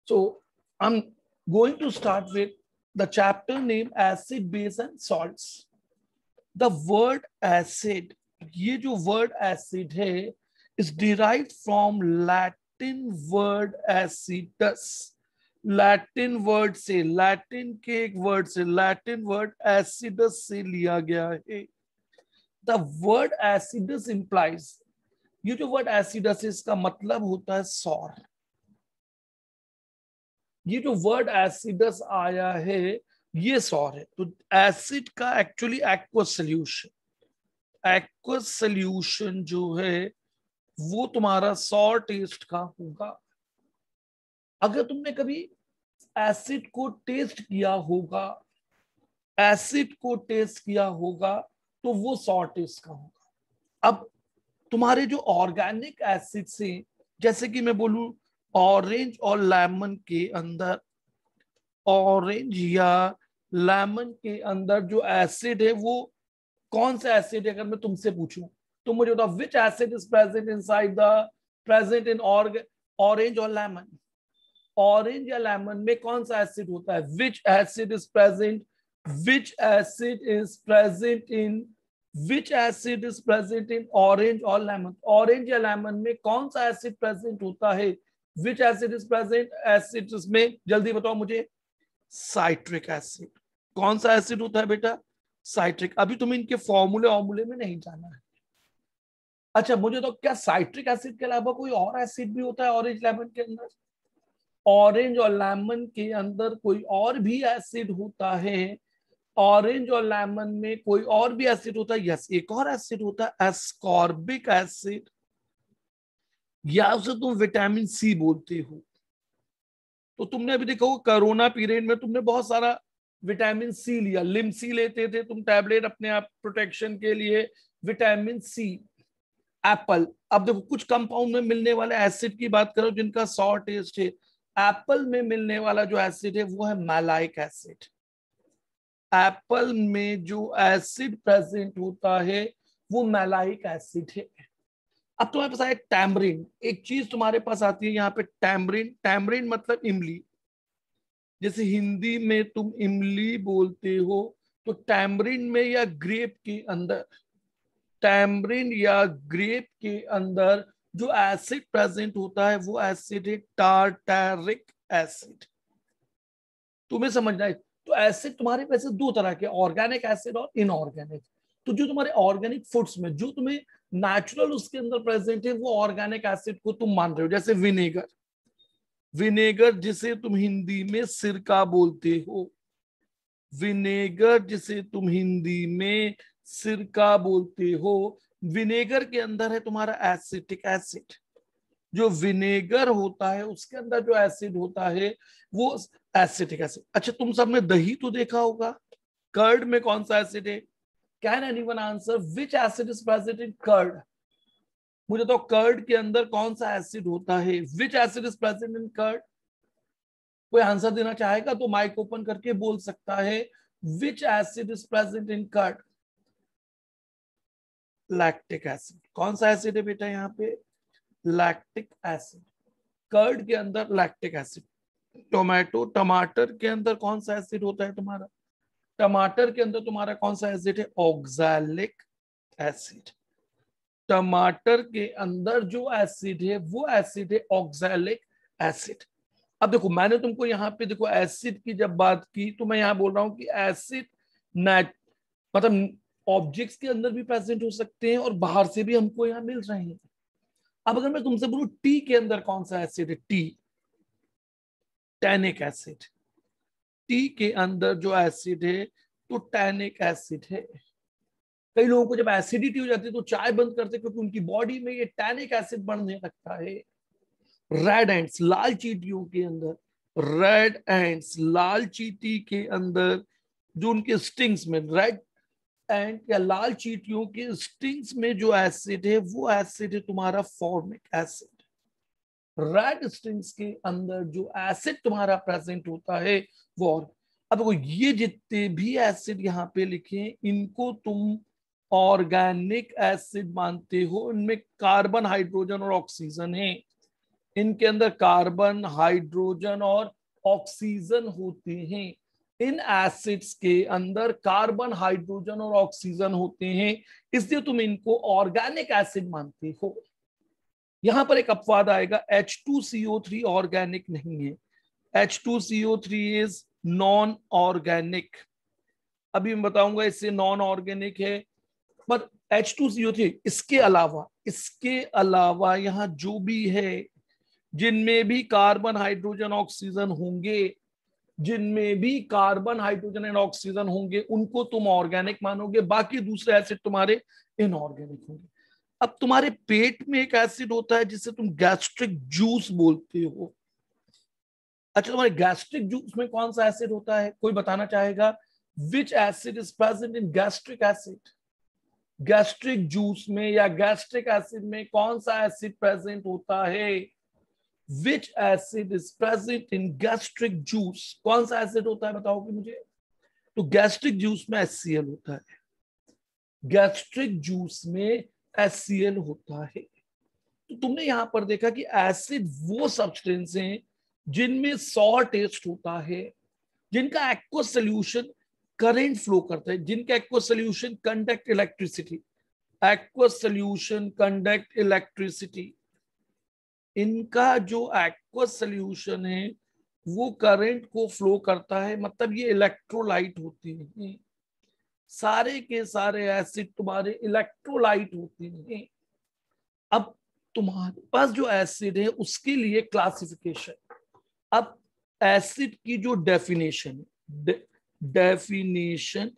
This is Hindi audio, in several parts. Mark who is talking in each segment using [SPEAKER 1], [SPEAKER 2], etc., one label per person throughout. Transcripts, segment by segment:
[SPEAKER 1] So I'm going to start with the chapter name acid, base and salts. The word acid, ये जो word acid है, is derived from Latin word acidus. Latin word से, Latin के एक word से, Latin word acidus से लिया गया है. The word acidus implies, ये जो word acidus है इसका मतलब होता है sour. ये जो वर्ड एसिडस आया है ये सॉर है. तो एसिड का एक्चुअली एक्वस सोल्यूशन जो है वो तुम्हारा सॉर टेस्ट का होगा. अगर तुमने कभी एसिड को टेस्ट किया होगा तो वो सॉर टेस्ट का होगा. अब तुम्हारे जो ऑर्गेनिक एसिड से, जैसे कि मैं बोलूं ऑरेंज और लेमन के अंदर, ऑरेंज या लेमन के अंदर जो एसिड है वो कौन सा एसिड है, अगर मैं तुमसे पूछूं तो मुझे बताओ विच acid is present inside present in orange और लेमन. ऑरेंज या लेमन में कौन सा एसिड होता है? Which acid is present in orange और लेमन. ऑरेंज या लेमन में कौन सा एसिड प्रेजेंट होता है? Which acid is present acids में? जल्दी बताओ मुझे. Citric acid. कौन सा एसिड होता है बेटा? साइट्रिक. अभी तुम्हें इनके फॉर्मूले में नहीं जाना है. अच्छा मुझे तो क्या साइट्रिक एसिड के अलावा कोई और एसिड भी होता है ऑरेंज लेमन के अंदर? ऑरेंज और लेमन के अंदर कोई और भी एसिड होता है. ऑरेंज और लेमन में कोई और भी एसिड होता है. यस, एक और एसिड होता है एस्कॉर्बिक एसिड, या उसे तुम विटामिन सी बोलते हो. तो तुमने अभी देखो कोरोना पीरियड में तुमने बहुत सारा विटामिन सी लिया. लिमसी लेते थे तुम टैबलेट अपने आप प्रोटेक्शन के लिए. Vitamin C, apple. अब देखो कुछ कंपाउंड में मिलने वाले एसिड की बात करो जिनका सॉर टेस्ट है. एप्पल में मिलने वाला जो एसिड है वो है मैलाइक एसिड. एप्पल में जो एसिड प्रेजेंट होता है वो मैलाइक एसिड है. अब तुम्हारे पास आया टैमरिन. एक चीज तुम्हारे पास आती है यहाँ पे, टैमरिन. टैमरिन मतलब इमली. जैसे हिंदी में तुम इमली बोलते हो तो टैमरिन में या ग्रेप के अंदर, टैमरिन या ग्रेप के अंदर जो एसिड प्रेजेंट होता है वो एसिड है टार्टारिक एसिड. तुम्हें समझना है. तो एसिड तुम्हारे पास दो तरह के, ऑर्गेनिक एसिड और इनऑर्गेनिक. तो जो तुम्हारे ऑर्गेनिक फूड्स में जो तुम्हें नेचुरल उसके अंदर प्रेजेंट है वो ऑर्गेनिक एसिड को तुम मान रहे हो. जैसे विनेगर. विनेगर जिसे तुम हिंदी में सिरका बोलते हो. विनेगर जिसे तुम हिंदी में सिरका बोलते हो, विनेगर के अंदर है तुम्हारा एसिटिक एसिड. जो विनेगर होता है उसके अंदर जो एसिड होता है वो एसिटिक एसिड. अच्छा तुम सबने दही तो देखा होगा. कर्ड में कौन सा एसिड है? Can anyone answer which acid is present in curd? मुझे तो कर्ड के अंदर कौन सा एसिड होता है? Which acid is present in curd? कोई आंसर देना चाहेगा तो माइक ओपन करके बोल सकता है. Which acid is present in curd? Lactic acid. कौन सा एसिड है बेटा यहाँ पे? Lactic acid. कर्ड के अंदर लैक्टिक एसिड. टमाटर के अंदर कौन सा एसिड होता है तुम्हारा? टमाटर के अंदर तुम्हारा कौन सा एसिड है? Oxalic acid. टमाटर के अंदर जो एसिड है वो एसिड है ऑक्सैलिक एसिड. अब देखो मैंने तुमको यहाँ पे देखो एसिड की जब बात की तो मैं यहाँ बोल रहा हूँ कि एसिड मतलब ऑब्जेक्ट्स के अंदर भी प्रेजेंट हो सकते हैं और बाहर से भी हमको यहाँ मिल रहे हैं. अब अगर मैं तुमसे बोलूं टी के अंदर कौन सा एसिड है? T, tannic acid. टी के अंदर जो एसिड है तो टैनिक एसिड है. कई लोगों को जब एसिडिटी हो जाती है तो चाय बंद करते क्योंकि उनकी बॉडी में ये टैनिक एसिड बढ़ने लगता है. रेड एंट्स, लाल चींटियों के अंदर, रेड एंट्स लाल चींटी के अंदर जो उनके स्टिंग्स में, रेड एंड या लाल चींटियों के स्टिंग्स में जो एसिड है वो एसिड है तुम्हारा फॉर्मिक एसिड. रेड स्टिंग्स के अंदर जो एसिड तुम्हारा प्रेजेंट होता है वो. और अब वो ये जितने भी एसिड यहाँ पे लिखे इनको तुम ऑर्गेनिक एसिड मानते हो. इनमें कार्बन, हाइड्रोजन और ऑक्सीजन है. इनके अंदर कार्बन, हाइड्रोजन और ऑक्सीजन होते हैं। इन एसिड्स के अंदर कार्बन, हाइड्रोजन और ऑक्सीजन होते हैं, इसलिए तुम इनको ऑर्गेनिक एसिड मानते हो। यहां पर एक अपवाद आएगा, H2CO3 ऑर्गेनिक नहीं है। H2CO3 is non organic. अभी मैं बताऊंगा इससे नॉन ऑर्गेनिक है। पर H2CO3 इसके अलावा यहां जो भी है, जिनमें भी कार्बन, हाइड्रोजन, ऑक्सीजन होंगे, जिनमें भी कार्बन, हाइड्रोजन एंड ऑक्सीजन होंगे, उनको तुम ऑर्गेनिक मानोगे। बाकी दूसरे एसिड तुम्हारे इनऑर्गेनिक होंगे। अब तुम्हारे पेट में एक एसिड होता है जिसे तुम गैस्ट्रिक जूस बोलते हो। अच्छा, तुम्हारे गैस्ट्रिक जूस में कौन सा एसिड होता है, कोई बताना चाहेगा? विच acid is present in gastric acid? Gastric juice में या गैस्ट्रिक एसिड में कौन सा एसिड प्रेजेंट होता है? Which acid is present in gastric juice? कौन सा एसिड होता है, बताओगे मुझे? तो गैस्ट्रिक जूस में HCl होता है। गैस्ट्रिक जूस में HCl होता है। तो तुमने यहां पर देखा कि एसिड वो सब्सटेंस हैं जिनमें सॉर टेस्ट होता है, जिनका एक्वस सोल्यूशन करंट फ्लो करता है, जिनका aqueous solution conduct electricity. Aqueous solution conduct electricity. इनका जो एक्वस सोल्यूशन है वो करंट को फ्लो करता है, मतलब ये इलेक्ट्रोलाइट होते हैं। सारे के सारे एसिड तुम्हारे इलेक्ट्रोलाइट होते हैं। अब तुम्हारे पास जो एसिड है उसके लिए क्लासिफिकेशन। अब एसिड की जो डेफिनेशन, डेफिनेशन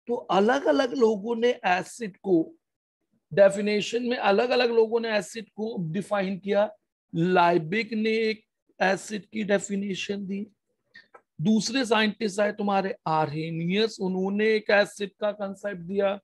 [SPEAKER 1] तो अलग अलग लोगों ने एसिड को, डेफिनेशन में अलग अलग लोगों ने एसिड को डिफाइन किया। लाइबिक ने एक एसिड की डेफिनेशन दी। दूसरे साइंटिस्ट आए तुम्हारे आर्हेनियस, उन्होंने एक एसिड का कंसेप्ट दिया।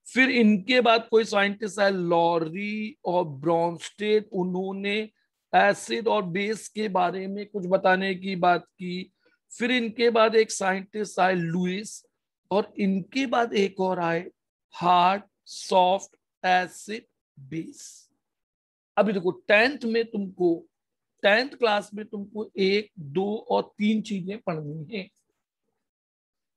[SPEAKER 1] फिर इनके बाद कोई साइंटिस्ट आए लॉरी और ब्रॉन्स्टेड, उन्होंने एसिड और बेस के बारे में कुछ बताने की बात की। फिर इनके बाद एक साइंटिस्ट आए लुइस, और इनके बाद एक और आए हार्ड, सॉफ्ट, एसिड, बेस। अभी देखो, 10th क्लास में तुमको 1, 2 और 3 चीजें पढ़नी है।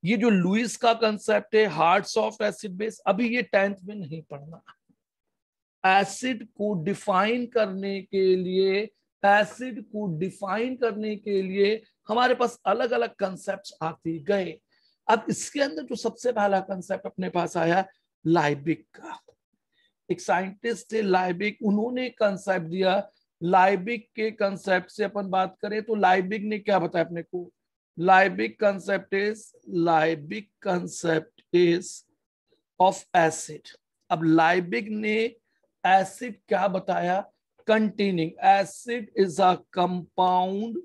[SPEAKER 1] ये जो लुइस का कंसेप्ट है हार्ड, सॉफ्ट, एसिड, बेस, अभी ये 10th में नहीं पढ़ना। एसिड को डिफाइन करने के लिए, एसिड को डिफाइन करने के लिए हमारे पास अलग अलग कंसेप्ट आते गए। अब इसके अंदर जो सबसे पहला कंसेप्ट अपने पास आया लाइबिक का। एक साइंटिस्ट थे लाइबिक, उन्होंने कंसेप्ट दिया। लाइबिक के कंसेप्ट से अपन बात करें तो लाइबिक ने क्या बताया अपने को? लाइबिक कंसेप्ट इज ऑफ एसिड। अब लाइबिक ने एसिड क्या बताया? Containing, acid is a compound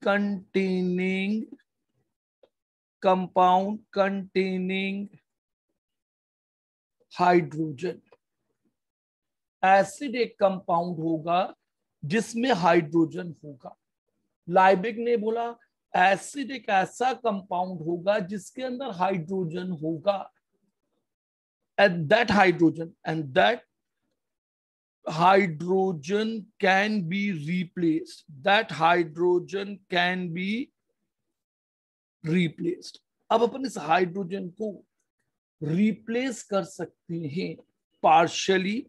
[SPEAKER 1] containing hydrogen. Acid एक कंपाउंड होगा जिसमें हाइड्रोजन होगा। लाइबिक ने बोला एसिड एक ऐसा कंपाउंड होगा जिसके अंदर हाइड्रोजन होगा, and that hydrogen can be replaced. अब अपन इस हाइड्रोजन को रिप्लेस कर सकते हैं पार्शियली,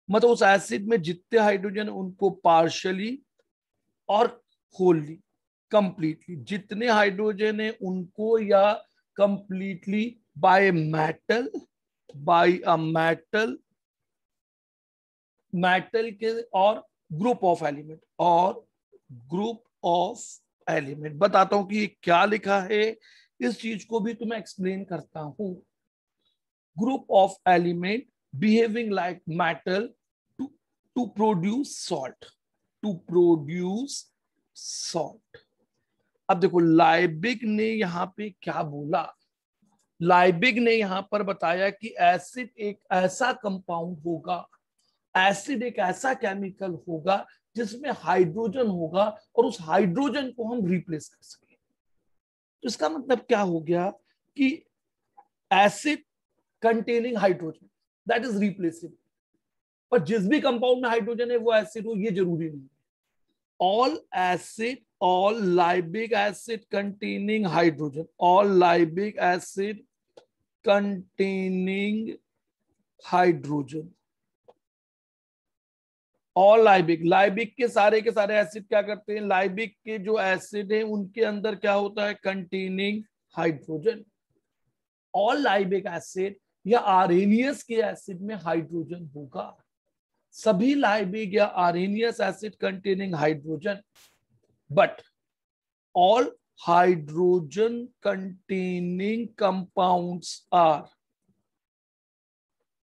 [SPEAKER 1] मतलब उस एसिड में जितने हाइड्रोजन उनको पार्शियली और होली, कंप्लीटली, जितने हाइड्रोजन है उनको, या कंप्लीटली बाय अ मेटल के और ग्रुप ऑफ एलिमेंट बताता हूं कि क्या लिखा है। इस चीज को भी तुम्हें एक्सप्लेन करता हूं। Group of element behaving like metal to produce salt. अब देखो लाइबिक ने यहां पे क्या बोला। लाइबिक ने यहां पर बताया कि एसिड एक ऐसा कंपाउंड होगा, एसिड एक ऐसा केमिकल होगा जिसमें हाइड्रोजन होगा और उस हाइड्रोजन को हम रिप्लेस कर सकें। तो इसका मतलब क्या हो गया कि acid containing hydrogen that is replaceable. पर जिस भी कंपाउंड में हाइड्रोजन है वो एसिड हो ये जरूरी नहीं। All acid, all Liebig acid containing hydrogen, all Liebig acid containing hydrogen, all Liebig, Liebig के सारे एसिड क्या करते हैं, लाइबिक के जो एसिड है उनके अंदर क्या होता है, containing hydrogen. All Liebig acid या आरेनियस के एसिड में हाइड्रोजन होगा, सभी लाइबिक या Arrhenius acid containing hydrogen, but all hydrogen containing compounds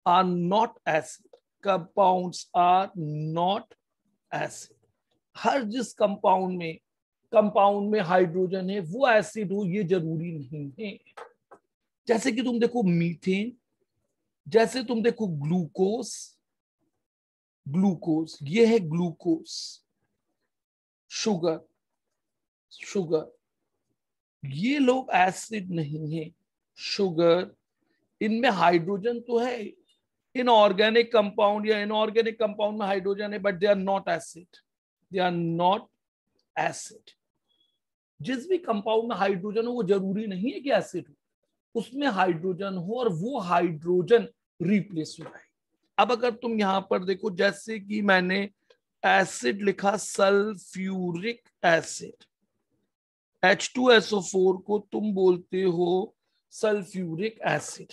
[SPEAKER 1] are not acid, compounds are not acid. हर जिस कंपाउंड में हाइड्रोजन है वो एसिड हो ये जरूरी नहीं है। जैसे कि तुम देखो मीथेन, जैसे तुम देखो ग्लूकोज, ग्लूकोज ये है ग्लूकोज, शुगर, शुगर ये लोग एसिड नहीं है। शुगर इनमें हाइड्रोजन तो है, इनऑर्गेनिक कंपाउंड या इनऑर्गेनिक कंपाउंड में हाइड्रोजन है, but they are not acid, they are not acid. जिस भी कंपाउंड में हाइड्रोजन हो वो जरूरी नहीं है कि एसिड हो, उसमें हाइड्रोजन हो और वो हाइड्रोजन रिप्लेस हो जाए। अब अगर तुम यहां पर देखो, जैसे कि मैंने एसिड लिखा सल्फ्यूरिक एसिड, H2SO4 को तुम बोलते हो सल्फ्यूरिक एसिड।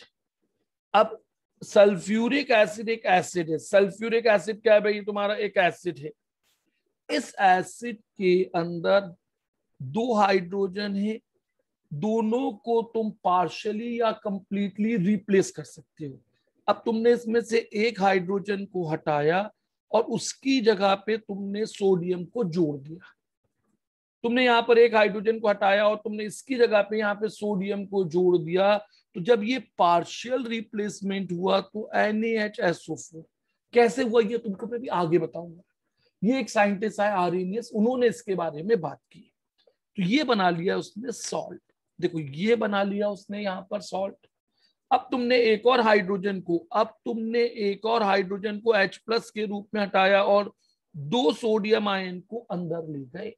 [SPEAKER 1] अब सल्फ्यूरिक एसिड एक एसिड है, सल्फ्यूरिक एसिड क्या है भाई, तुम्हारा एक एसिड है। इस एसिड के अंदर दो हाइड्रोजन है, दोनों को तुम पार्शियली या कंप्लीटली रिप्लेस कर सकते हो। अब तुमने इसमें से एक हाइड्रोजन को हटाया और उसकी जगह पे तुमने सोडियम को जोड़ दिया। तुमने यहाँ पर एक हाइड्रोजन को हटाया और तुमने इसकी जगह पे यहाँ पे सोडियम को जोड़ दिया, तो जब ये पार्शियल रिप्लेसमेंट हुआ तो NaHSO4 कैसे हुआ ये तुमको मैं भी आगे बताऊंगा। ये एक साइंटिस्ट है आर्रेनियस, उन्होंने इसके बारे में बात की। तो ये बना लिया उसने सॉल्ट, देखो ये बना लिया उसने यहाँ पर सॉल्ट। अब तुमने एक और हाइड्रोजन को H+ के रूप में हटाया और दो सोडियम आयन को अंदर ले गए,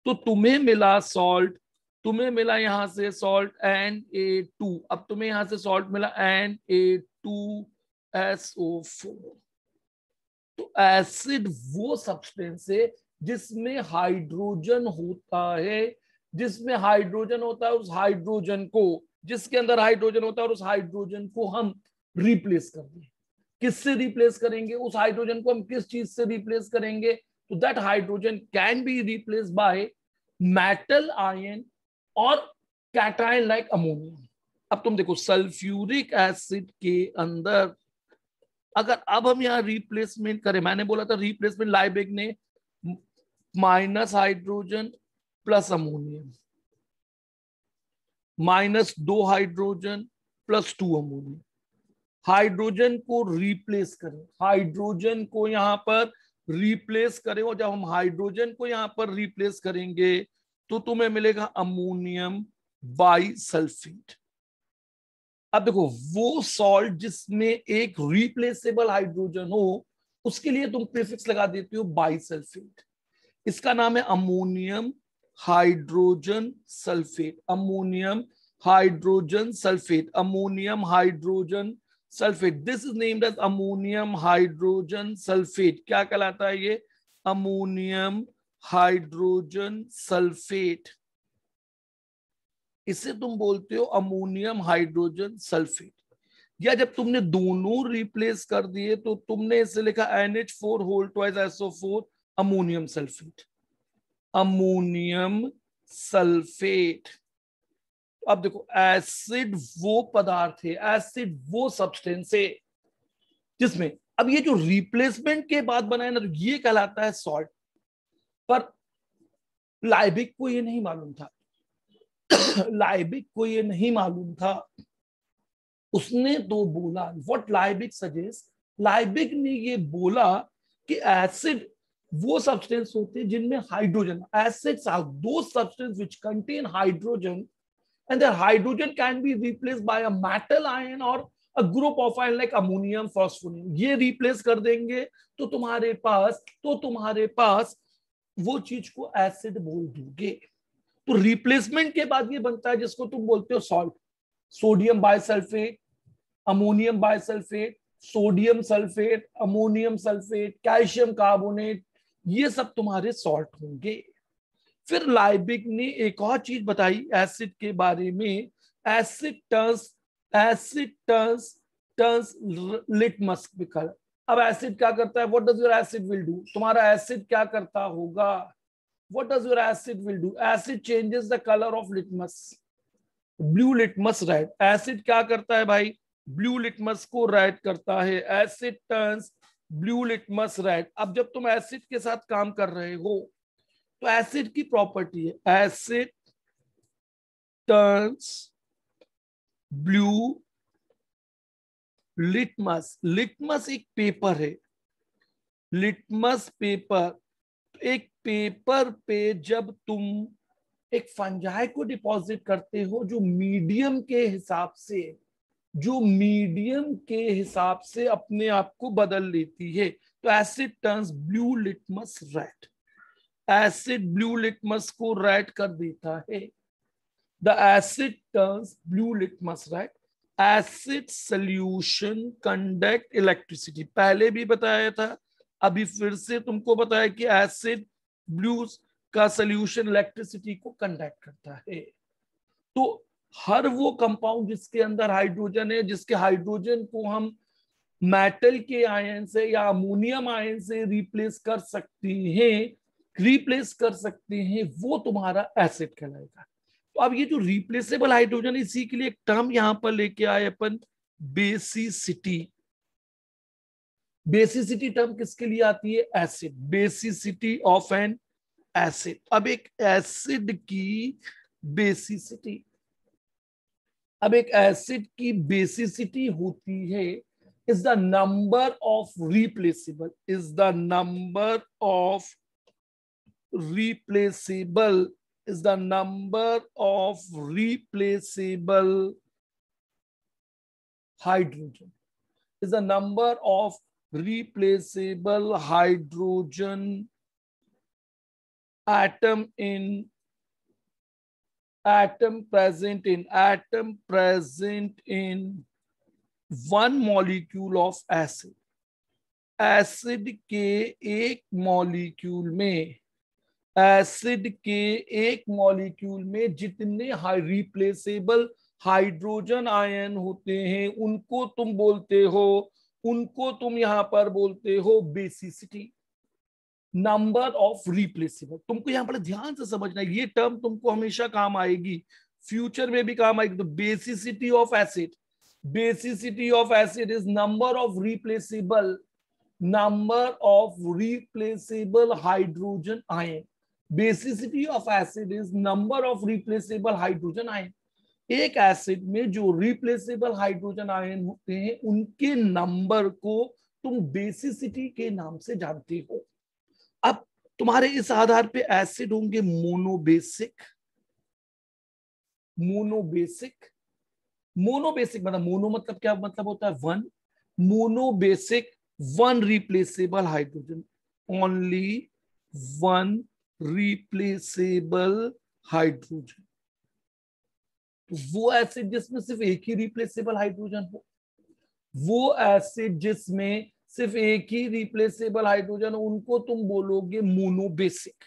[SPEAKER 1] तो तुम्हें मिला सॉल्ट, तुम्हें मिला यहां से सॉल्ट Na2। अब तुम्हें यहां से सॉल्ट मिला Na2SO4। तो एसिड वो सब्सटेंस है जिसमें हाइड्रोजन होता है, जिसमें हाइड्रोजन होता है, उस हाइड्रोजन को, जिसके अंदर हाइड्रोजन होता है और उस हाइड्रोजन को हम रिप्लेस कर दें। किससे रिप्लेस करेंगे, उस हाइड्रोजन को हम किस चीज से रिप्लेस करेंगे, तो that hydrogen can be replace by metal ion और कैटायन लाइक अमोनिया। अब तुम देखो सल्फ्यूरिक एसिड के अंदर अगर अब हम यहाँ रिप्लेसमेंट करें, मैंने बोला था रिप्लेसमेंट, लाइबिक ने minus hydrogen plus ammonium, -2 hydrogen +2 ammonium, hydrogen को रिप्लेस करें, हाइड्रोजन को यहां पर रिप्लेस करें, और जब हम हाइड्रोजन को यहां पर रिप्लेस करेंगे तो तुम्हें मिलेगा अमोनियम बाइसल्फेट। अब देखो वो सॉल्ट जिसमें एक रिप्लेसेबल हाइड्रोजन हो उसके लिए तुम प्रीफिक्स लगा देते हो बाइसल्फेट, इसका नाम है ammonium hydrogen sulphate, ammonium hydrogen sulphate, ammonium hydrogen sulphate, this is named as ammonium hydrogen sulphate. क्या कहलाता है ये, अमोनियम हाइड्रोजन सल्फेट, इसे तुम बोलते हो अमोनियम हाइड्रोजन सल्फेट। या जब तुमने दोनों रिप्लेस कर दिए तो तुमने इसे लिखा NH4 ammonium sulphate, ammonium sulphate. अब देखो एसिड वो पदार्थ है, एसिड वो सब्सटेंस है जिसमें, अब ये जो रिप्लेसमेंट के बाद बनाया ना तो ये कहलाता है सॉल्ट। पर लाइबिक को ये नहीं मालूम था, लाइबिक को ये नहीं मालूम था, उसने तो बोला व्हाट लाइबिक सजेस्ट, लाइबिक ने ये बोला कि एसिड वो सब्सटेंस होते हैं जिनमें hydrogen, acids are those substance which contain hydrogen and their hydrogen can be replaced by a metal ion or a group of ion like ammonium phosphonium, ये रिप्लेस कर देंगे तो तुम्हारे पास वो चीज को एसिड बोल दोगे। तो रिप्लेसमेंट के बाद ये बनता है जिसको तुम बोलते हो salt. Sodium bisulphate, ammonium bisulphate, sodium sulphate, ammonium sulphate, calcium carbonate, ये सब तुम्हारे सॉल्ट होंगे। फिर लाइबिक ने एक और चीज बताई एसिड के बारे में, एसिड टर्न्स लिटमस कलर। अब एसिड क्या करता है, what does your acid will do, तुम्हारा एसिड क्या करता होगा, what does your acid will do, acid changes the colour of litmus, blue litmus red. Acid क्या करता है भाई, ब्लू लिटमस को रेड करता है, asset turns blue litmus red. अब जब तुम एसिड के साथ काम कर रहे हो तो एसिड की प्रॉपर्टी है, asset turns blue litmus. Litmus एक पेपर है, लिटमस पेपर, एक पेपर पे जब तुम एक फंजाई को डिपॉजिट करते हो जो मीडियम के हिसाब से, जो मीडियम के हिसाब से अपने आप को बदल लेती है, तो asset turns blue litmus red, acid blue litmus को रेड कर देता है। The asset turns blue litmus red, acid solution conduct electricity, पहले भी बताया था, अभी फिर से तुमको बताया कि एसिड ब्लू का सॉल्यूशन इलेक्ट्रिसिटी को कंडक्ट करता है। तो हर वो कंपाउंड जिसके अंदर हाइड्रोजन है, जिसके हाइड्रोजन को हम मेटल के आयन से या अमोनियम आयन से रिप्लेस कर सकते हैं, वो तुम्हारा एसिड कहलाएगा। तो अब ये जो रिप्लेसेबल हाइड्रोजन, इसी के लिए एक टर्म यहां पर लेके आए अपन, बेसिसिटी। बेसिसिटी टर्म किसके लिए आती है, acid, basicity of N acid. अब एक एसिड की बेसिसिटी, अब एक एसिड की बेसिसिटी होती है is the number of replaceable, is the number of replaceable, is the number of replaceable hydrogen, is the number of replaceable hydrogen atom present in one molecule of acid। Acid के एक मॉलिक्यूल में, एसिड के एक मॉलिक्यूल में जितने रिप्लेसेबल हाइड्रोजन आयन होते हैं उनको तुम बोलते हो, उनको तुम यहां पर बोलते हो बेसिसिटी, नंबर ऑफ रिप्लेसेबल। तुमको यहां पर ध्यान से समझना है, ये टर्म तुमको हमेशा काम आएगी, फ्यूचर में भी काम आएगी। तो basicity of acid, basicity of acid is number of replaceable, number of replaceable hydrogen ion, basicity of acid is number of replaceable hydrogen ion। एक एसिड में जो रिप्लेसेबल हाइड्रोजन आयन होते हैं उनके नंबर को तुम बेसिसिटी के नाम से जानते हो। अब तुम्हारे इस आधार पे एसिड होंगे मोनोबेसिक, मोनोबेसिक, मोनोबेसिक मतलब मोनो मतलब क्या मतलब होता है, one, monobasic one replaceable hydrogen, only one replaceable hydrogen। वो एसिड जिसमें सिर्फ एक ही रिप्लेसेबल हाइड्रोजन हो, वो एसिड जिसमें सिर्फ एक ही रिप्लेसेबल हाइड्रोजन हो उनको तुम बोलोगे मोनोबेसिक।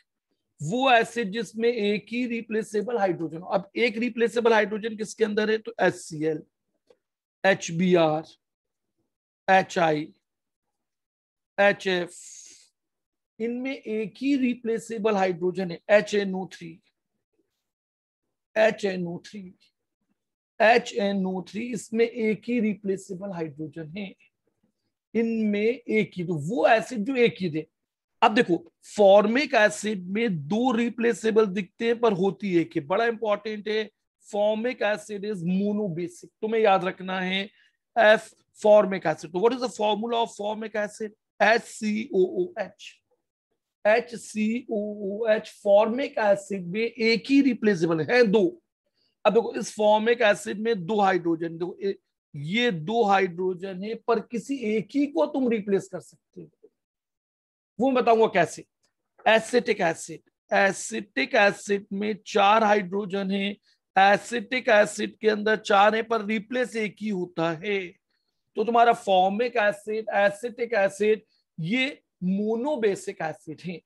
[SPEAKER 1] वो एसिड जिसमें एक ही रिप्लेसेबल हाइड्रोजन हो, अब एक रिप्लेसेबल हाइड्रोजन किसके अंदर है, तो HCl, HBr, HI, HF, इनमें एक ही रिप्लेसेबल हाइड्रोजन है, HNO3, HNO3, HNO3, इसमें एक ही रिप्लेसेबल हाइड्रोजन है, इनमें एक ही। तो वो एसिड जो एक ही दे, अब देखो फॉर्मिक एसिड में दो रिप्लेसेबल दिखते हैं पर होती एक ही, बड़ा इंपॉर्टेंट है। फॉर्मिक एसिड इज मोनोबेसिक, तुम्हें याद रखना है F फॉर्मिक एसिड। तो what is the formula of formic acid, HCOOH, HCOOH। Formic acid में एक ही रिप्लेसेबल है दो। अब देखो इस फॉर्मिक एसिड में दो हाइड्रोजन, देखो ये दो हाइड्रोजन है, पर किसी एक ही को तुम रिप्लेस कर सकते हो, वो मैं बताऊंगा कैसे। एसिटिक एसिड, एसिटिक एसिड में 4 हाइड्रोजन है, एसिटिक एसिड के अंदर 4 है, पर रिप्लेस एक ही होता है। तो तुम्हारा फॉर्मिक एसिड, एसिटिक एसिड, ये मोनोबेसिक एसिड है।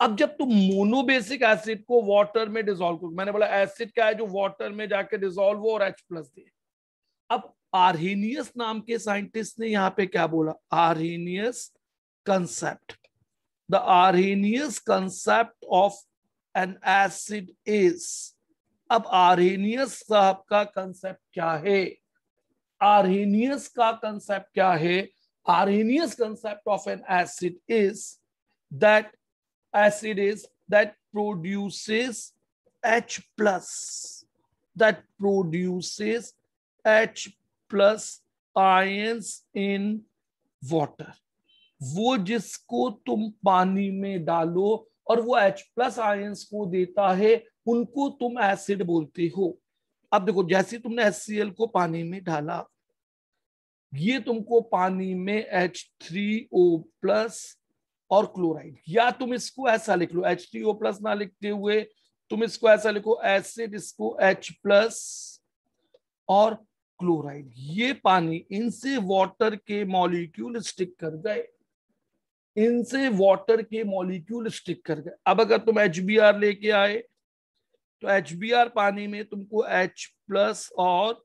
[SPEAKER 1] अब जब तुम मोनोबेसिक एसिड को वाटर में डिसॉल्व करो, मैंने बोला एसिड क्या है जो वाटर में जाके डिसॉल्व हो और H प्लस दे। अब आर्हेनियस नाम के साइंटिस्ट ने यहां पे क्या बोला, Arrhenius concept, the Arrhenius concept of N acid is. अब आर्हेनियस साहब का कंसेप्ट क्या है, आर्हेनियस का कंसेप्ट क्या है, Arrhenius concept of N acid is that acid is that produces H plus, that produces H plus ions in water। वो जिसको तुम पानी में डालो और वो H प्लस आयंस को देता है, उनको तुम एसिड बोलते हो। अब देखो, जैसे तुमने HCl को पानी में डाला, ये तुमको पानी में H3O प्लस और क्लोराइड, या तुम इसको ऐसा लिख लो, H3O प्लस ना लिखते हुए तुम इसको ऐसा लिखो एसिड, इसको H प्लस और क्लोराइड, ये पानी, इनसे वाटर के मॉलिक्यूल स्टिक कर गए, इनसे वाटर के मॉलिक्यूल स्टिक कर गए। अब अगर तुम HBr लेके आए तो HBr पानी में तुमको H प्लस और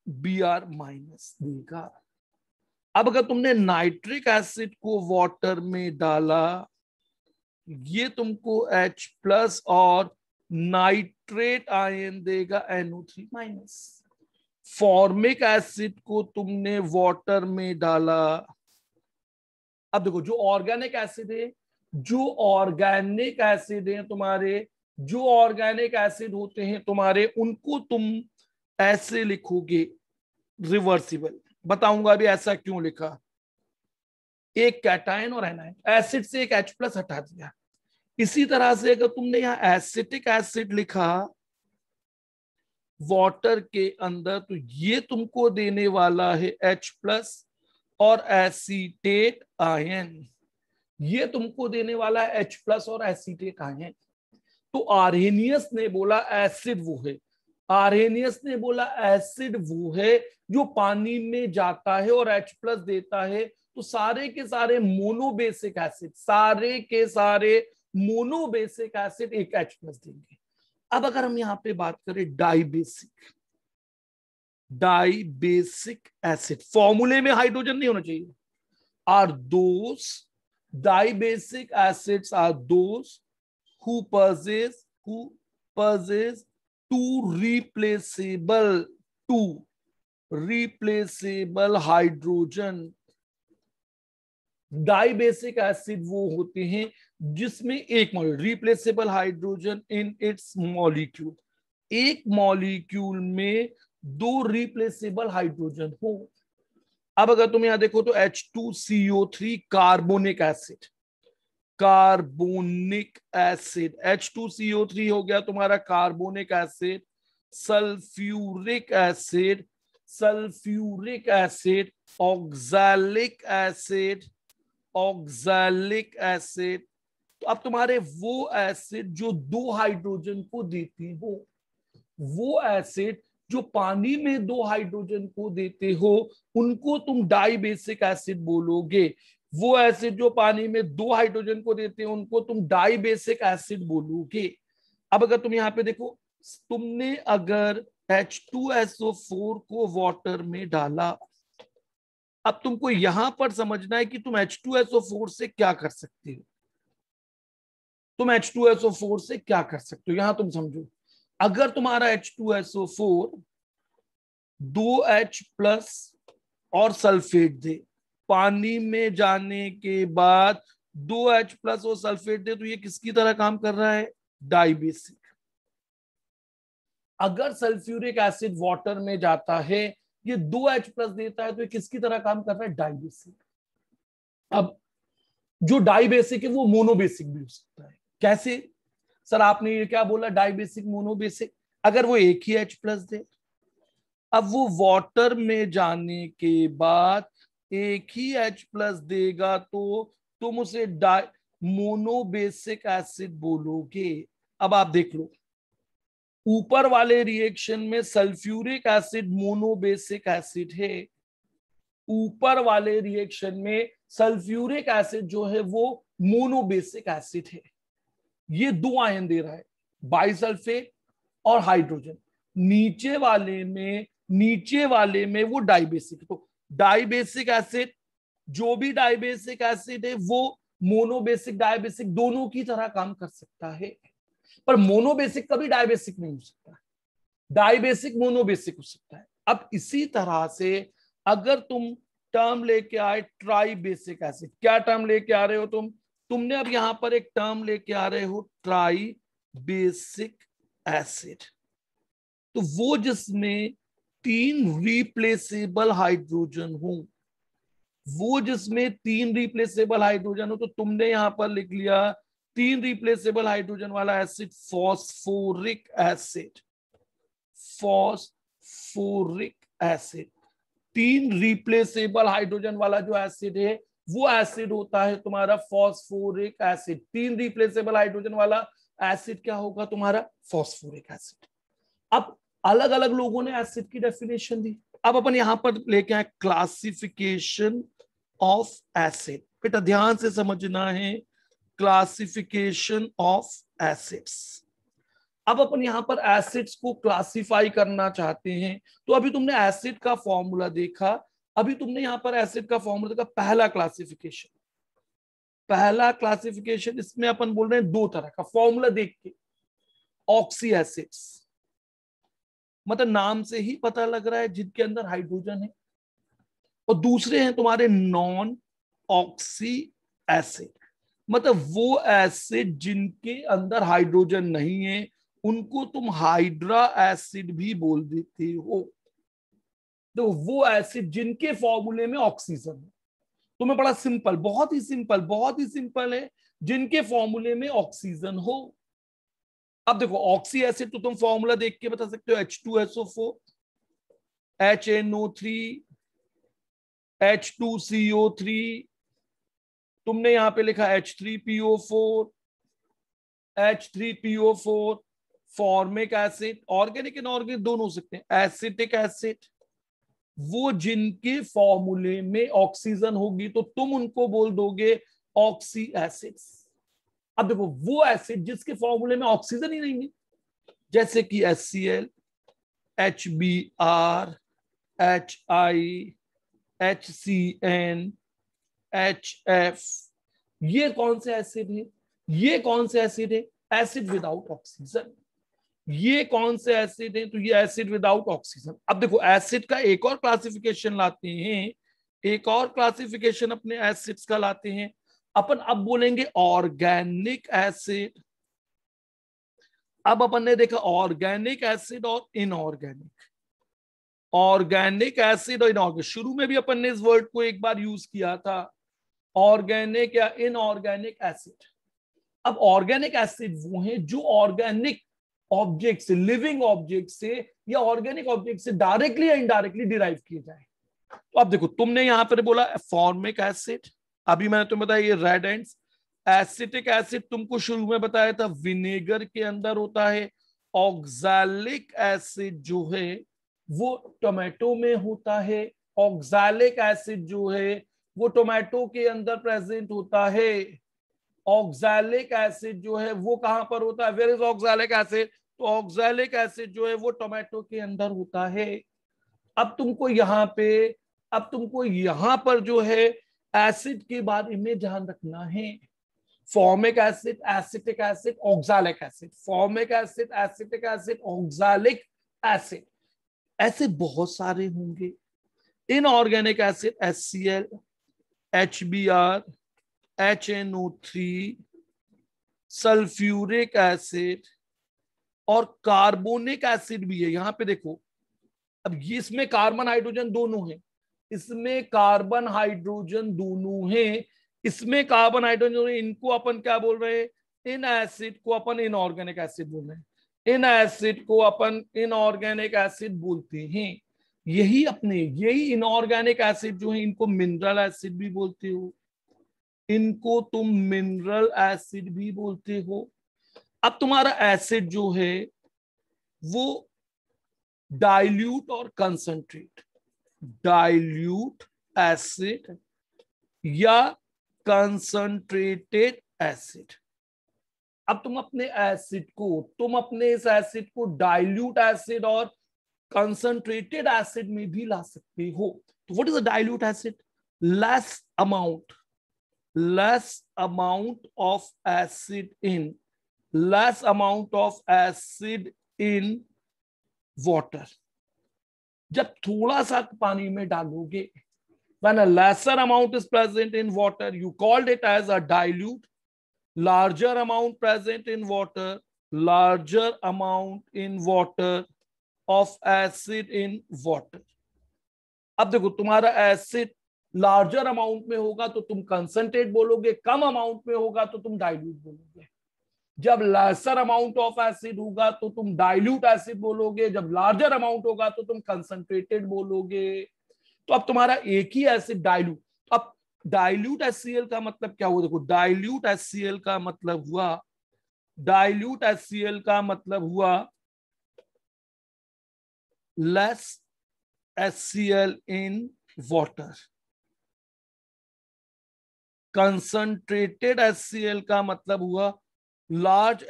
[SPEAKER 1] Br माइनस देगा। अब अगर तुमने नाइट्रिक एसिड को वाटर में डाला, ये तुमको H प्लस और नाइट्रेट आयन देगा NO3 माइनस। फॉर्मिक एसिड को तुमने वाटर में डाला, अब देखो जो ऑर्गेनिक एसिड है, जो ऑर्गेनिक एसिड है तुम्हारे, जो ऑर्गेनिक एसिड होते हैं तुम्हारे, उनको तुम ऐसे लिखोगे रिवर्सिबल। बताऊंगा अभी ऐसा क्यों लिखा, एक कैटायन और एनायन, एसिड से एक H प्लस हटा दिया। इसी तरह से अगर तुमने यहां एसिटिक एसिड लिखा वाटर के अंदर, तो ये तुमको देने वाला है H प्लस और एसीटेट आयन, ये तुमको देने वाला है H प्लस और एसीटेट आयन। तो आर्हेनियस ने बोला एसिड वो है, आर्हेनियस ने बोला एसिड वो है जो पानी में जाता है और H प्लस देता है। तो सारे के सारे मोनोबेसिक एसिड, सारे के सारे मोनोबेसिक एसिड एक H प्लस देंगे। अब अगर हम यहां पे बात करें डाइबेसिक, डाइबेसिक एसिड, फॉर्मूले में हाइड्रोजन नहीं होना चाहिए, are those dibasic acids are those who possess two replaceable hydrogen। Dibasic acid वो होते हैं जिसमें एक molecule, replaceable hydrogen in its molecule, एक मॉलिक्यूल में 2 रिप्लेसेबल हाइड्रोजन हो। अब अगर तुम यहां देखो तो H2CO3 carbonic acid, carbonic acid, H2CO3 हो गया तुम्हारा carbonic acid, sulphuric acid, sulphuric acid, oxalic acid, oxalic acid. तो अब तुम्हारे वो एसिड जो 2 हाइड्रोजन को देते हो, वो एसिड जो पानी में 2 हाइड्रोजन को देते हो, उनको तुम डाइबेसिक एसिड बोलोगे। वो एसिड जो पानी में 2 हाइड्रोजन को देते हैं, उनको तुम डाइबेसिक एसिड बोलोगे। अब अगर तुम यहां पे देखो, तुमने अगर H2SO4 को वाटर में डाला, अब तुमको यहां पर समझना है कि तुम H2SO4 से क्या कर सकते हो, तुम H2SO4 से क्या कर सकते हो, यहां तुम समझो। अगर तुम्हारा H2SO4 2H प्लस और सल्फेट दे, पानी में जाने के बाद 2H प्लस और सल्फेट दे, तो ये किसकी तरह काम कर रहा है, डाइबेसिक। अगर सल्फ्यूरिक एसिड वाटर में जाता है, ये 2H प्लस देता है, तो ये किसकी तरह काम कर रहा है, डाइबेसिक। अब जो डाइबेसिक है वो मोनोबेसिक भी हो सकता है। कैसे सर, आपने ये क्या बोला, डाइबेसिक मोनोबेसिक, अगर वो एक ही H प्लस दे, अब वो वाटर में जाने के बाद एक ही H+ देगा तो तुम उसे मोनोबेसिक एसिड बोलोगे। अब आप देख लो, ऊपर वाले रिएक्शन में सल्फ्यूरिक एसिड मोनोबेसिक एसिड है, ऊपर वाले रिएक्शन में सल्फ्यूरिक एसिड जो है वो मोनोबेसिक एसिड है। ये दो आयन दे रहा है, बाइसल्फेट और हाइड्रोजन। नीचे वाले में वो डाइबेसिक, तो डाइबेसिक एसिड, जो भी डाइबेसिक एसिड है वो मोनोबेसिक डाइबेसिक दोनों की तरह काम कर सकता है, पर मोनोबेसिक कभी डाइबेसिक नहीं हो सकता, डाइबेसिक मोनोबेसिक हो सकता है। अब इसी तरह से अगर तुम टर्म लेके आए ट्राइबेसिक एसिड, क्या टर्म लेके आ रहे हो तुमने अब यहां पर एक टर्म लेके आ रहे हो ट्राइबेसिक एसिड, तो वो जिसमें 3 रिप्लेसेबल हाइड्रोजन हो, वो जिसमें 3 रिप्लेसेबल हाइड्रोजन हो, तो तुमने यहां पर लिख लिया 3 रिप्लेसेबल हाइड्रोजन वाला acid phosphoric acid, phosphoric acid. 3 replaceable hydrogen वाला जो एसिड है वो एसिड होता है तुम्हारा फॉस्फोरिक एसिड। 3 रिप्लेसेबल हाइड्रोजन वाला एसिड क्या होगा तुम्हारा? Phosphoric acid. अब अलग अलग लोगों ने एसिड की डेफिनेशन दी, अब अपन यहां पर लेके आए क्लासिफिकेशन ऑफ एसिड। बेटा ध्यान से समझना है, क्लासिफिकेशन ऑफ एसिड्स। अब अपन यहां पर एसिड्स को क्लासिफाई करना चाहते हैं, तो अभी तुमने एसिड का फॉर्मूला देखा, अभी तुमने यहां पर एसिड का फॉर्मूला देखा, पहला क्लासिफिकेशन इसमें अपन बोल रहे हैं 2 तरह का फॉर्मूला देख के। ऑक्सी एसिड्स, मतलब नाम से ही पता लग रहा है जिनके अंदर हाइड्रोजन है, और दूसरे हैं तुम्हारे नॉन ऑक्सी एसिड, मतलब वो एसिड जिनके अंदर हाइड्रोजन नहीं है, उनको तुम हाइड्रा एसिड भी बोल देते हो। तो वो एसिड जिनके फॉर्मूले में ऑक्सीजन है, तुम्हें बड़ा सिंपल, बहुत ही सिंपल है, जिनके फॉर्मूले में ऑक्सीजन हो। अब देखो ऑक्सी एसिड तो तुम फॉर्मूला देख के बता सकते हो, H2SO4, HNO3, H2CO3, तुमने यहां पे लिखा H3PO4, H3PO4, formic acid, organic inorganic दोनों हो सकते हैं, एसिटिक एसिड, वो जिनके फॉर्मूले में ऑक्सीजन होगी तो तुम उनको बोल दोगे ऑक्सी एसिड्स। अब देखो वो एसिड जिसके फॉर्मूले में ऑक्सीजन ही नहीं है, जैसे कि HCl, HBr, HI, HCN, HF, ये कौन से एसिड है? Acid without oxygen. ये कौन से एसिड है? तो ये एसिड विदाउट ऑक्सीजन। अब देखो एसिड का एक और क्लासिफिकेशन लाते हैं, अपने एसिड्स का लाते हैं अपन। अब बोलेंगे ऑर्गेनिक एसिड। अब अपन ने देखा ऑर्गेनिक एसिड और इनऑर्गेनिक, शुरू में भी अपन ने इस वर्ड को एक बार यूज किया था, ऑर्गेनिक या इनऑर्गेनिक एसिड। अब ऑर्गेनिक एसिड वो हैं जो ऑर्गेनिक ऑब्जेक्ट से, लिविंग ऑब्जेक्ट से या ऑर्गेनिक ऑब्जेक्ट से डायरेक्टली या इनडायरेक्टली डिराइव किए जाए। तो अब देखो तुमने यहां पर बोला फॉर्मिक एसिड, अभी मैंने तुम्हें बताया ये रेड एंड्स। एसिटिक एसिड तुमको शुरू में बताया था विनेगर के अंदर होता है। ऑक्सैलिक एसिड जो है वो टोमेटो में होता है, ऑक्सैलिक एसिड जो है वो टोमेटो के अंदर प्रेजेंट होता है। ऑक्सैलिक एसिड जो है वो कहां पर होता है? Where is oxalic acid? तो ऑक्सैलिक एसिड जो है वो टोमेटो के अंदर होता है। अब तुमको यहां पर जो है एसिड के बारे में ध्यान रखना है। Formic acid, acetic acid, oxalic acid, formic acid, acetic acid, oxalic acid, ऐसे बहुत सारे होंगे। Inorganic acid HCl, HBr, HNO3, sulphuric acid और कार्बोनिक एसिड भी है। यहां पे देखो, अब ये इसमें कार्बन हाइड्रोजन दोनों है, इनको अपन क्या बोल रहे हैं? इन एसिड को अपन इनऑर्गेनिक एसिड बोल रहे हैं, इन एसिड को अपन इनऑर्गेनिक एसिड बोलते हैं। यही इनऑर्गेनिक एसिड जो है इनको मिनरल एसिड भी बोलते हो, इनको तुम मिनरल एसिड भी बोलते हो। अब तुम्हारा एसिड जो है वो डाइल्यूट और कंसंट्रेट, डाइल्यूट एसिड या कंसंट्रेटेड एसिड। अब तुम अपने इस एसिड को डाइल्यूट एसिड और कंसंट्रेटेड एसिड में भी ला सकते हो। तो what is a dilute acid? Less amount of acid in water. जब थोड़ा सा पानी में डालोगे, when a lesser amount is present in water, you called it as a dilute. Larger amount present in water, larger amount in water of acid in water. अब देखो तुम्हारा एसिड लार्जर अमाउंट में होगा तो तुम कंसंट्रेट बोलोगे, कम अमाउंट में होगा तो तुम डाइल्यूट बोलोगे। जब लेसर अमाउंट ऑफ एसिड होगा तो तुम डाइल्यूट एसिड बोलोगे, जब लार्जर अमाउंट होगा तो तुम कंसंट्रेटेड बोलोगे। तो अब तुम्हारा एक ही एसिड डाइल्यूट। अब डाइल्यूट HCl का मतलब क्या हुआ? देखो डाइल्यूट HCl का मतलब हुआ less HCl in water. Concentrated HCl का मतलब हुआ large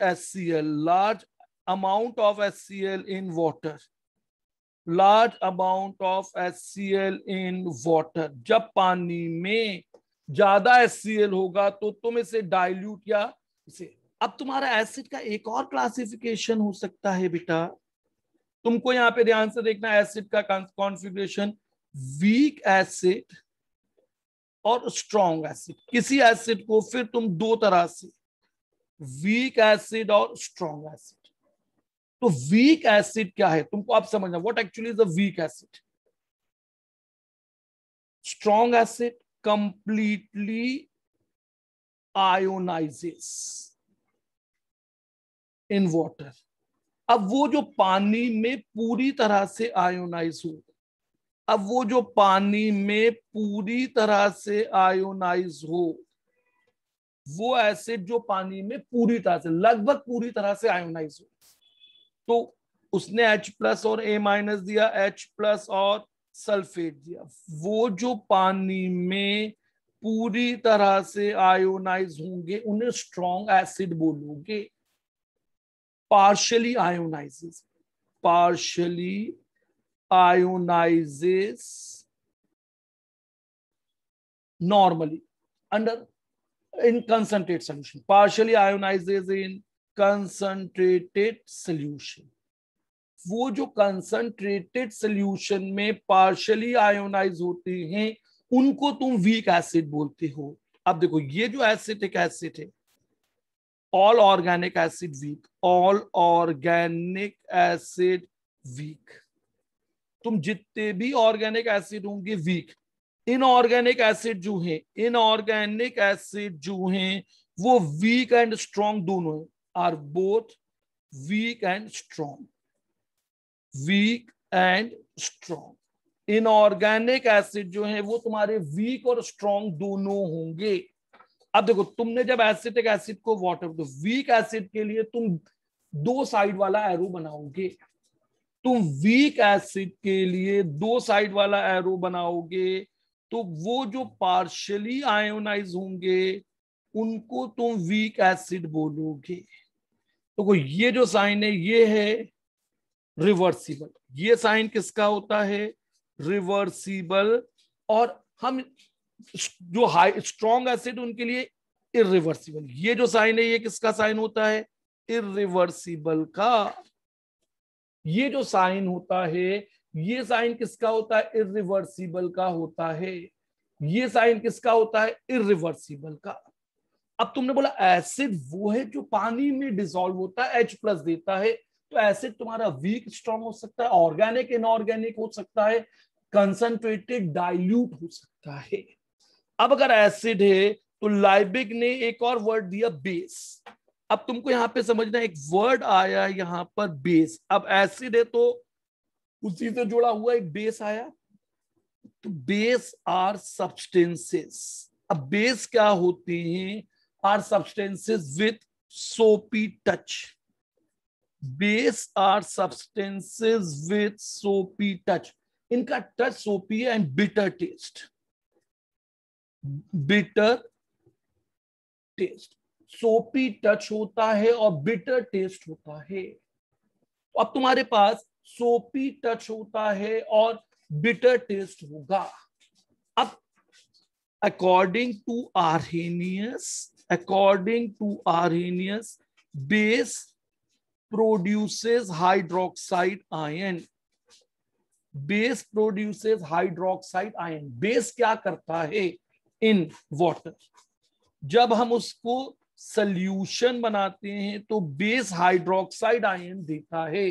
[SPEAKER 1] amount of HCl in water, large amount of HCl in water. जब पानी में ज्यादा HCl होगा तो तुम इसे डाइल्यूट या इसे। अब तुम्हारा एसिड का एक और क्लासिफिकेशन हो सकता है बेटा, तुमको यहां पे ध्यान से देखना एसिड का कॉन्फ़िगरेशन, वीक एसिड और स्ट्रॉन्ग एसिड। किसी एसिड को फिर तुम दो तरह से, वीक एसिड और स्ट्रॉन्ग एसिड। तो वीक एसिड क्या है तुमको अब समझना, what actually is a weak acid. Strong acid completely ionizes in water. अब वो जो पानी में पूरी तरह से आयोनाइज हो, वो एसिड जो पानी में पूरी तरह से, लगभग पूरी तरह से आयोनाइज हो, तो उसने H+ और A- दिया, H+ और सल्फेट दिया। वो जो पानी में पूरी तरह से आयोनाइज होंगे उन्हें स्ट्रॉन्ग एसिड बोलोगे। Partially ionizes normally under in concentrated solution, partially ionizes in concentrated solution। वो जो कंसंट्रेटेड सोल्यूशन में पार्शियली आयोनाइज होते हैं उनको तुम वीक एसिड बोलते हो। अब देखो ये जो एसिटिक एसिड है, ऑल ऑर्गेनिक एसिड वीक, तुम जितने भी ऑर्गेनिक एसिड होंगे वीक। इनऑर्गेनिक एसिड जो हैं वो वीक एंड स्ट्रॉन्ग दोनों है, are both weak and strong. Inorganic acid जो है वो तुम्हारे वीक और स्ट्रॉन्ग दोनों होंगे। अब देखो तुमने जब एसिटिक एसिड को वाटर, तो वीक एसिड के लिए तुम दो साइड वाला एरो बनाओगे, तो वो जो पार्शियली आयोनाइज होंगे उनको तुम वीक एसिड बोलोगे। तो ये जो साइन है ये है रिवर्सिबल। ये साइन किसका होता है? रिवर्सिबल। और हम जो हाई स्ट्रॉन्ग एसिड उनके लिए इरिवर्सिबल। ये जो साइन है ये किसका साइन होता है? इरिवर्सिबल का। ये जो साइन होता है ये साइन किसका होता है? इरिवर्सिबल का होता है। ये साइन किसका होता है? इरिवर्सिबल का। अब तुमने बोला एसिड वो है जो पानी में डिसॉल्व होता है, H+ देता है, तो एसिड तुम्हारा वीक स्ट्रॉन्ग हो सकता है, ऑर्गेनिक इनऑर्गेनिक हो सकता है, कंसंट्रेटेड डाइल्यूट हो सकता है। अब अगर एसिड है तो लाइबिग ने एक और वर्ड दिया बेस। अब तुमको यहां पे समझना, एक वर्ड आया यहां पर बेस। अब एसिड है तो उसी से जुड़ा हुआ एक बेस आया। तो बेस आर सब्सटेंसेस। अब बेस क्या होते हैं? Are substances with soapy touch. Base are substances with soapy touch. इनका टच सोपी है and bitter taste. Bitter taste, soapy touch होता है और बिटर टेस्ट होता है। तो अब तुम्हारे पास सोपी टच होता है और बिटर टेस्ट होगा। अब according to Arrhenius, base produces hydroxide ion. Base produces hydroxide ion. Base क्या करता है इन वाटर? जब हम उसको सॉल्यूशन बनाते हैं तो बेस हाइड्रोक्साइड आयन देता है।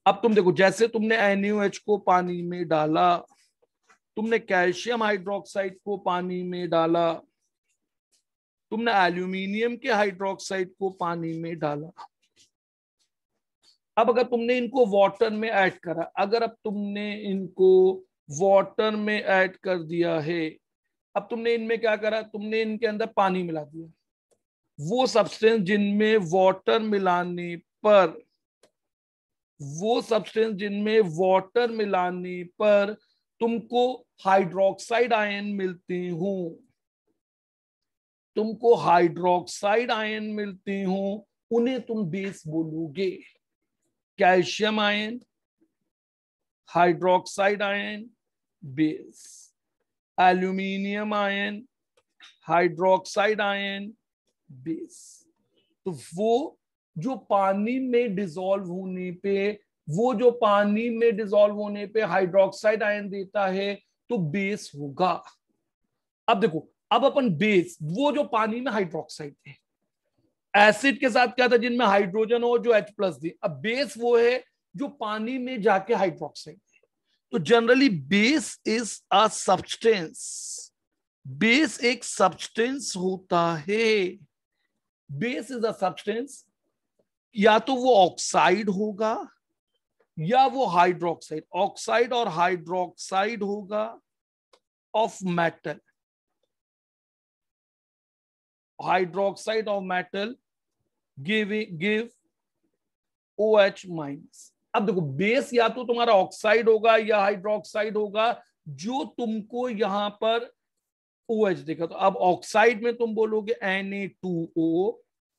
[SPEAKER 1] अब तुम देखो, जैसे तुमने NaOH को पानी में डाला, तुमने कैल्शियम हाइड्रोक्साइड को पानी में डाला, तुमने एल्यूमिनियम के हाइड्रोक्साइड को पानी में डाला। अब अगर तुमने इनको वाटर में ऐड करा, अगर अब तुमने इनको वाटर में ऐड कर दिया है, अब तुमने इनमें क्या करा? तुमने इनके अंदर पानी मिला दिया। वो सब्सटेंस जिनमें वाटर मिलाने पर, वो सब्सटेंस जिनमें वाटर मिलाने पर तुमको हाइड्रोक्साइड आयन मिलते हो, तुमको हाइड्रोक्साइड आयन मिलते हो, उन्हें तुम बेस बोलोगे। Calcium ion, hydroxide ion, base. Aluminium ion, hydroxide ion, base. तो वो जो पानी में डिसॉल्व होने पे, वो जो पानी में डिसॉल्व होने पे हाइड्रोक्साइड आयन देता है तो बेस होगा। अब देखो, अब अपन बेस, वो जो पानी में हाइड्रोक्साइड थे, एसिड के साथ क्या था? जिनमें हाइड्रोजन हो जो H+ दी। अब बेस वो है जो पानी में जाके हाइड्रोक्साइड थे। तो generally base is a substance. Base एक सब्सटेंस होता है। बेस इज अ सब्सटेंस, या तो वो ऑक्साइड होगा या वो हाइड्रोक्साइड, ऑक्साइड और हाइड्रोक्साइड होगा of metal, hydroxide of metal give OH-। अब देखो, बेस या तो तुम्हारा ऑक्साइड होगा या हाइड्रोक्साइड होगा, जो तुमको यहां पर OH देगा। तो अब ऑक्साइड में तुम बोलोगे Na2O,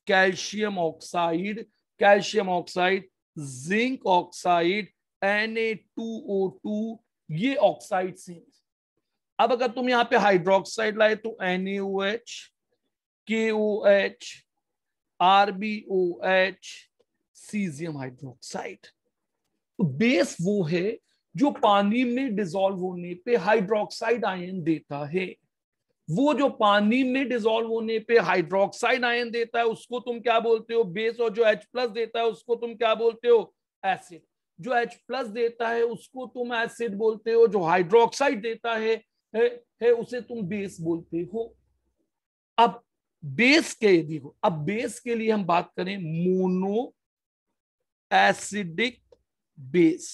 [SPEAKER 1] calcium oxide, calcium oxide, zinc oxide, Na2O2, ये ऑक्साइड से। अब अगर तुम यहां पे हाइड्रोक्साइड लाए तो NaOH, KOH, RbOH, caesium hydroxide. तो बेस वो है जो पानी में डिसॉल्व होने पे हाइड्रोक्साइड आयन देता है। वो जो पानी में डिसॉल्व होने पे हाइड्रोक्साइड आयन देता है उसको तुम क्या बोलते हो? बेस। और जो H+ देता है उसको तुम क्या बोलते हो? एसिड। जो H+ देता है उसको तुम एसिड बोलते हो, जो हाइड्रोक्साइड देता है उसे तुम बेस बोलते हो। अब बेस के देखो, अब बेस के लिए हम बात करें मोनो एसिडिक बेस,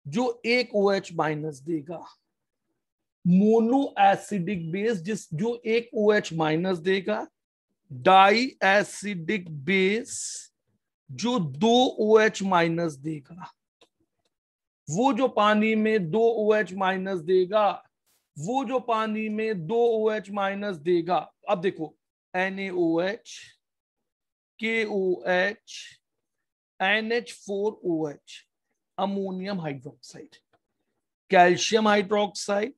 [SPEAKER 1] जो एक OH- देगा। मोनो एसिडिक बेस जो एक OH- देगा। डाई एसिडिक बेस जो 2 OH- देगा। वो जो पानी में 2 OH- देगा, वो जो पानी में 2 OH- देगा। अब देखो, NaOH, KOH, NH4OH, ammonium hydroxide, calcium hydroxide,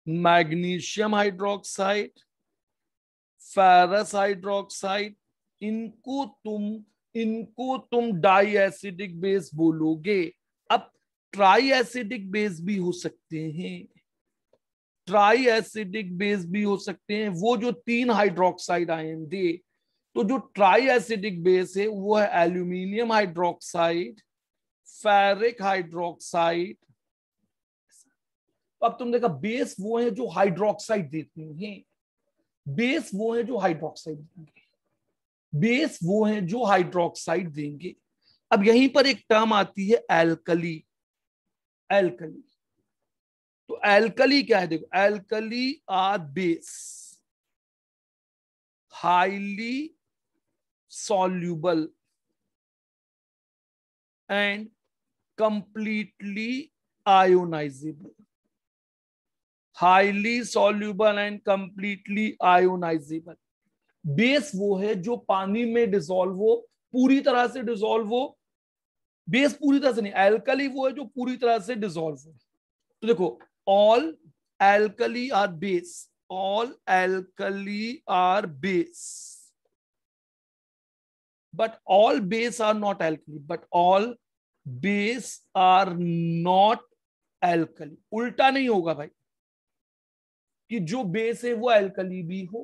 [SPEAKER 1] magnesium hydroxide, ferrous hydroxide, इनको तुम डाई एसिडिक बेस बोलोगे। अब ट्राई एसिडिक बेस भी हो सकते हैं, ट्राई एसिडिक बेस भी हो सकते हैं, वो जो 3 हाइड्रोक्साइड आयन दे। तो जो ट्राई एसिडिक बेस है वो है एल्यूमिनियम हाइड्रोक्साइड, फेरिक हाइड्रोक्साइड। अब तुम देखा, बेस वो है जो हाइड्रोक्साइड देते हैं, बेस वो है जो हाइड्रोक्साइड देंगे, बेस वो है जो हाइड्रोक्साइड देंगे। अब यहीं पर एक टर्म आती है एल्कली। एल्कली, तो एल्कली क्या है? देखो, alkali are base, highly soluble and completely ionizable. Highly soluble and completely ionizable. Base वो है जो पानी में डिसॉल्व हो, पूरी तरह से डिसॉल्व हो। बेस पूरी तरह से नहीं, एल्कली वो है जो पूरी तरह से डिसॉल्व हो। तो देखो, all alkali are base, all alkali are base, but all base are not alkali, but all base are not alkali। उल्टा नहीं होगा भाई कि जो बेस है वो एल्कली भी हो।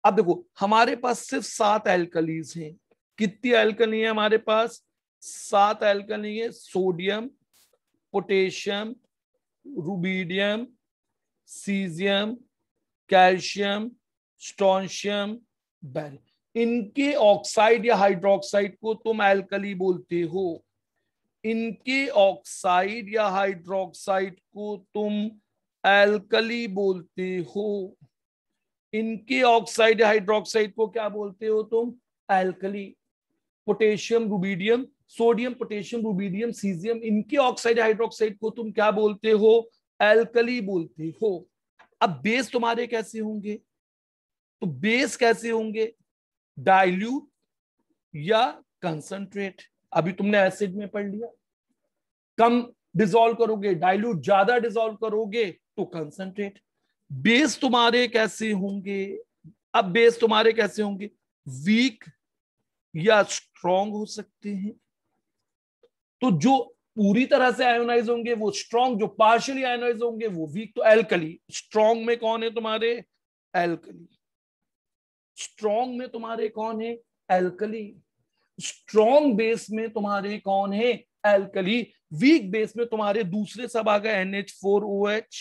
[SPEAKER 1] अब देखो, हमारे पास सिर्फ 7 एल्कलीज हैं। कितनी एल्कली है हमारे पास? 7 एल्कली है। Sodium, potassium, rubidium, caesium, calcium, strontium, barium. इनके ऑक्साइड या हाइड्रोक्साइड को तुम एल्कली बोलते हो। इनके ऑक्साइड या हाइड्रोक्साइड को तुम एल्कली बोलते हो। इनके ऑक्साइड या हाइड्रोक्साइड को क्या बोलते हो तुम? Alkali. Potassium, rubidium, sodium, potassium, rubidium, caesium, इनके ऑक्साइड या हाइड्रोक्साइड को तुम क्या बोलते हो? एल्कली बोलते हो। अब बेस तुम्हारे कैसे होंगे? तो बेस कैसे होंगे? डाइल्यूट या कंसंट्रेट। अभी तुमने एसिड में पढ़ लिया, कम डिसॉल्व करोगे डाइल्यूट, ज्यादा डिसॉल्व करोगे तो कंसंट्रेट। बेस तुम्हारे कैसे होंगे? अब बेस तुम्हारे कैसे होंगे? वीक या स्ट्रॉन्ग हो सकते हैं। तो जो पूरी तरह से आयोनाइज होंगे वो स्ट्रॉन्ग, जो पार्शियली आयोनाइज होंगे वो वीक। तो एल्कली। स्ट्रॉन्ग में कौन है तुम्हारे? एल्कली। स्ट्रॉन्ग में तुम्हारे कौन है? एल्कली। स्ट्रॉन्ग बेस में तुम्हारे कौन है? एल्कली। वीक बेस में तुम्हारे दूसरे सब आ गए, NH4OH,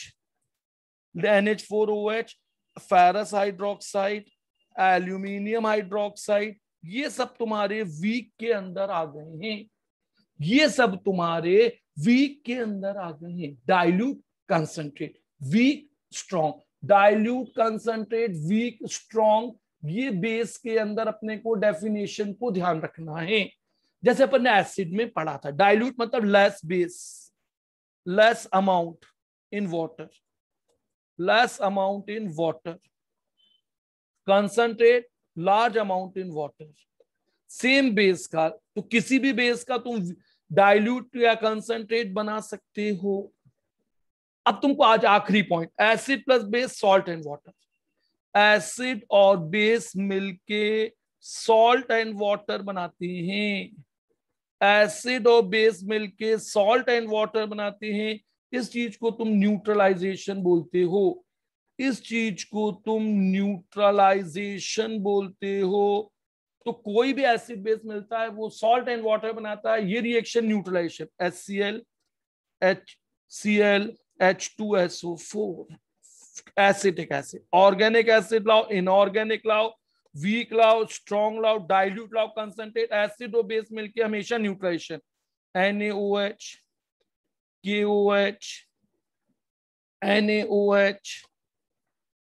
[SPEAKER 1] NH4OH, ferrous hydroxide, aluminium hydroxide, ये सब तुम्हारे वीक के अंदर आ गए हैं। ये सब तुम्हारे वीक के अंदर आ गए हैं। Dilute, concentrate, weak, strong. Dilute, concentrate, weak, strong, ये बेस के अंदर अपने को डेफिनेशन को ध्यान रखना है। जैसे अपन ने एसिड में पढ़ा था, डाइल्यूट मतलब less base, less amount in water, less amount in water. Concentrate, large amount in water. Same base का, तो किसी भी बेस का तुम डाइल्यूट या कंसंट्रेट बना सकते हो। अब तुमको आज आखिरी point, acid plus base, salt and water. Acid और बेस मिलके सॉल्ट एंड वाटर बनाते हैं। एसिड और बेस मिलके सॉल्ट एंड वाटर बनाते हैं। इस चीज को तुम न्यूट्रलाइजेशन बोलते हो। इस चीज को तुम न्यूट्रलाइजेशन बोलते हो। तो कोई भी एसिड बेस मिलता है वो सॉल्ट एंड वाटर बनाता है। ये reaction neutralization, HCl, HCl, H2SO4, acetic acid. Organic acid लाओ, इनऑर्गेनिक लाओ, वीक लाओ, स्ट्रॉन्ग लाओ, डाइल्यूट लाओ, कंसंट्रेट, एसिड और बेस मिलके हमेशा neutralization. NaOH, KOH, NaOH,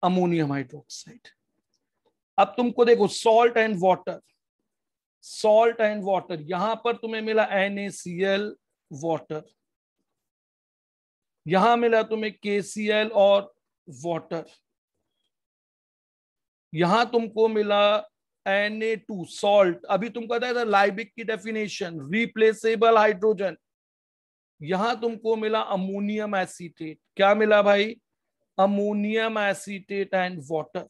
[SPEAKER 1] ammonium hydroxide. अब तुमको देखो, salt and water, salt and water, यहां पर तुम्हें मिला NaCl वाटर, यहां मिला तुम्हें KCl और वाटर, यहां तुमको मिला Na2 सॉल्ट। अभी तुमको पता था लाइबिक की डेफिनेशन, रिप्लेसेबल हाइड्रोजन। यहां तुमको मिला अमोनियम एसीटेट। क्या मिला भाई? Ammonium acetate and water.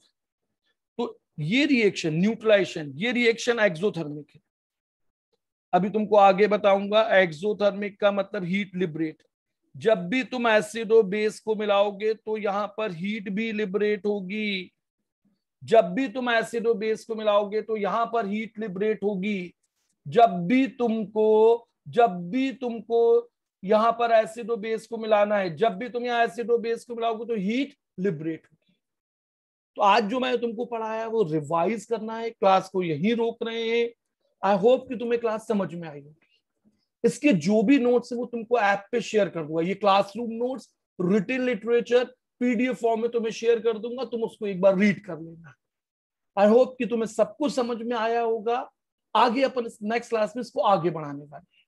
[SPEAKER 1] तो ये रिएक्शन न्यूट्रलाइजेशन, ये रिएक्शन एक्सोथर्मिक है। अभी तुमको आगे बताऊंगा। एक्सोथर्मिक का मतलब हीट लिबरेट। जब भी तुम एसिड और बेस को मिलाओगे तो यहां पर हीट भी लिबरेट होगी। जब भी तुम एसिड और बेस को मिलाओगे तो यहां पर हीट लिबरेट होगी। जब भी तुमको यहां पर एसिड और बेस को मिलाना है, जब भी तुम यहां एसिड और बेस को मिलाओगे तो हीट लिबरेट होगी। तो आज जो मैंने तुमको पढ़ाया वो रिवाइज करना है, क्लास को यहीं रोक रहे हैं। आई होप कि तुम्हें क्लास समझ में आई होगी। इसके जो भी नोट्स है वो तुमको ऐप पे शेयर कर दूंगा, ये classroom notes, written literature PDF form में तुम्हें शेयर कर दूंगा, तुम उसको एक बार रीड कर लेना। आई होप कि तुम्हें सब कुछ समझ में आया होगा। आगे अपन नेक्स्ट क्लास में इसको आगे बढ़ाने वाले हैं।